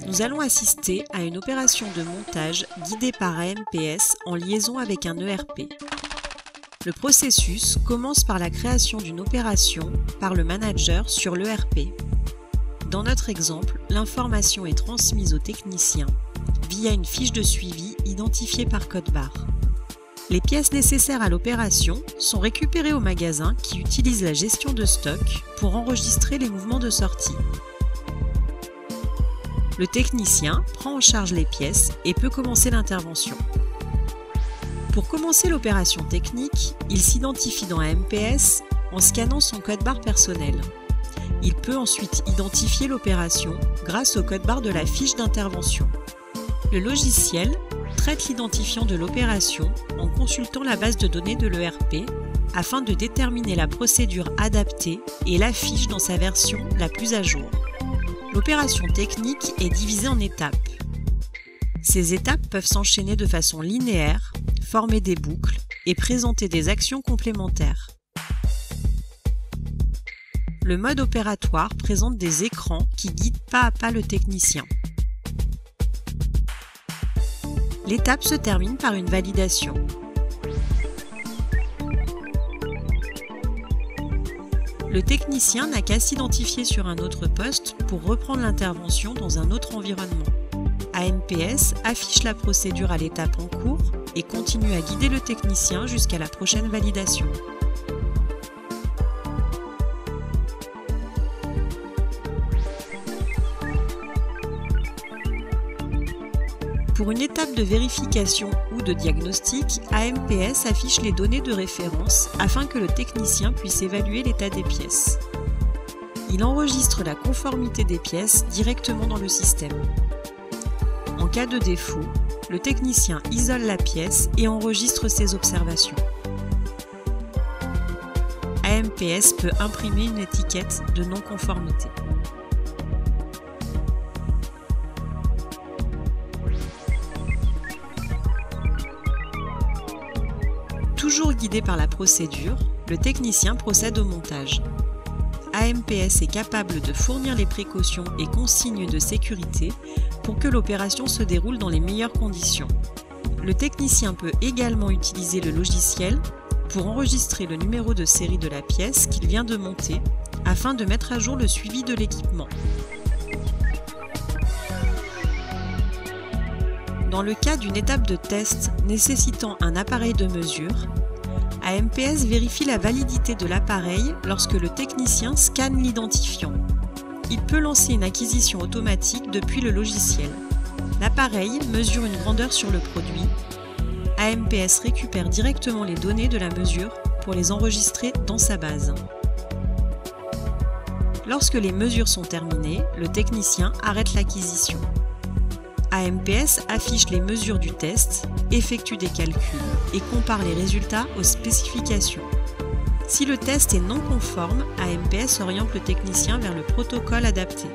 Nous allons assister à une opération de montage guidée par AMPS en liaison avec un ERP. Le processus commence par la création d'une opération par le manager sur l'ERP. Dans notre exemple, l'information est transmise au technicien via une fiche de suivi identifiée par code barre. Les pièces nécessaires à l'opération sont récupérées au magasin qui utilise la gestion de stock pour enregistrer les mouvements de sortie. Le technicien prend en charge les pièces et peut commencer l'intervention. Pour commencer l'opération technique, il s'identifie dans AMPS en scannant son code barre personnel. Il peut ensuite identifier l'opération grâce au code barre de la fiche d'intervention. Le logiciel traite l'identifiant de l'opération en consultant la base de données de l'ERP afin de déterminer la procédure adaptée et l'affiche dans sa version la plus à jour. L'opération technique est divisée en étapes. Ces étapes peuvent s'enchaîner de façon linéaire, former des boucles et présenter des actions complémentaires. Le mode opératoire présente des écrans qui guident pas à pas le technicien. L'étape se termine par une validation. Le technicien n'a qu'à s'identifier sur un autre poste pour reprendre l'intervention dans un autre environnement. AMPS affiche la procédure à l'étape en cours et continue à guider le technicien jusqu'à la prochaine validation. Pour une étape de vérification ou de diagnostic, AMPS affiche les données de référence afin que le technicien puisse évaluer l'état des pièces. Il enregistre la conformité des pièces directement dans le système. En cas de défaut, le technicien isole la pièce et enregistre ses observations. AMPS peut imprimer une étiquette de non-conformité. Toujours guidé par la procédure, le technicien procède au montage. AMPS est capable de fournir les précautions et consignes de sécurité pour que l'opération se déroule dans les meilleures conditions. Le technicien peut également utiliser le logiciel pour enregistrer le numéro de série de la pièce qu'il vient de monter afin de mettre à jour le suivi de l'équipement. Dans le cas d'une étape de test nécessitant un appareil de mesure, AMPS vérifie la validité de l'appareil lorsque le technicien scanne l'identifiant. Il peut lancer une acquisition automatique depuis le logiciel. L'appareil mesure une grandeur sur le produit. AMPS récupère directement les données de la mesure pour les enregistrer dans sa base. Lorsque les mesures sont terminées, le technicien arrête l'acquisition. AMPS affiche les mesures du test, effectue des calculs et compare les résultats aux spécifications. Si le test est non conforme, AMPS oriente le technicien vers le protocole adapté.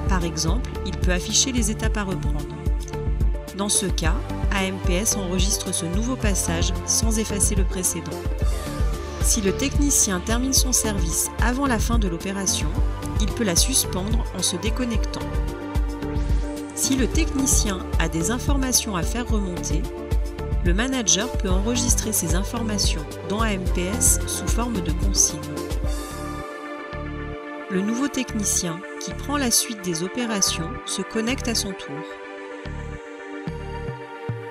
Par exemple, il peut afficher les étapes à reprendre. Dans ce cas, AMPS enregistre ce nouveau passage sans effacer le précédent. Si le technicien termine son service avant la fin de l'opération, il peut la suspendre en se déconnectant. Si le technicien a des informations à faire remonter, le manager peut enregistrer ces informations dans AMPS sous forme de consigne. Le nouveau technicien qui prend la suite des opérations se connecte à son tour.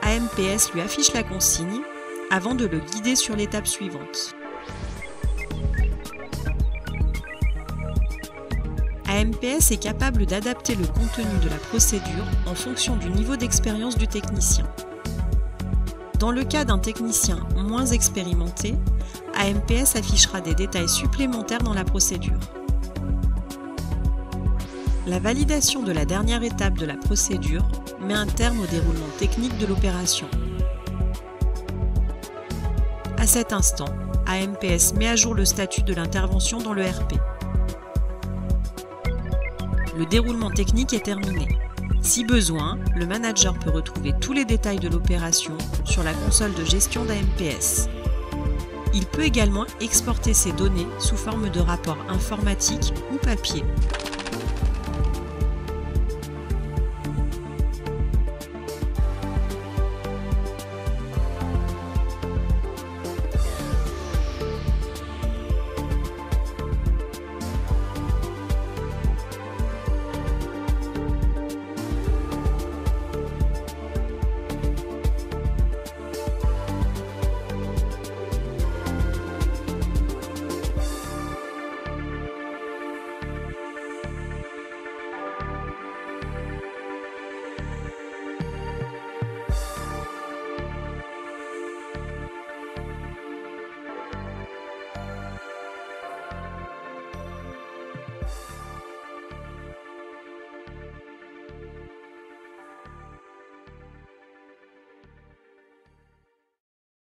AMPS lui affiche la consigne avant de le guider sur l'étape suivante. AMPS est capable d'adapter le contenu de la procédure en fonction du niveau d'expérience du technicien. Dans le cas d'un technicien moins expérimenté, AMPS affichera des détails supplémentaires dans la procédure. La validation de la dernière étape de la procédure met un terme au déroulement technique de l'opération. À cet instant, AMPS met à jour le statut de l'intervention dans l'ERP. Le déroulement technique est terminé. Si besoin, le manager peut retrouver tous les détails de l'opération sur la console de gestion d'AMPS. Il peut également exporter ces données sous forme de rapport informatique ou papier.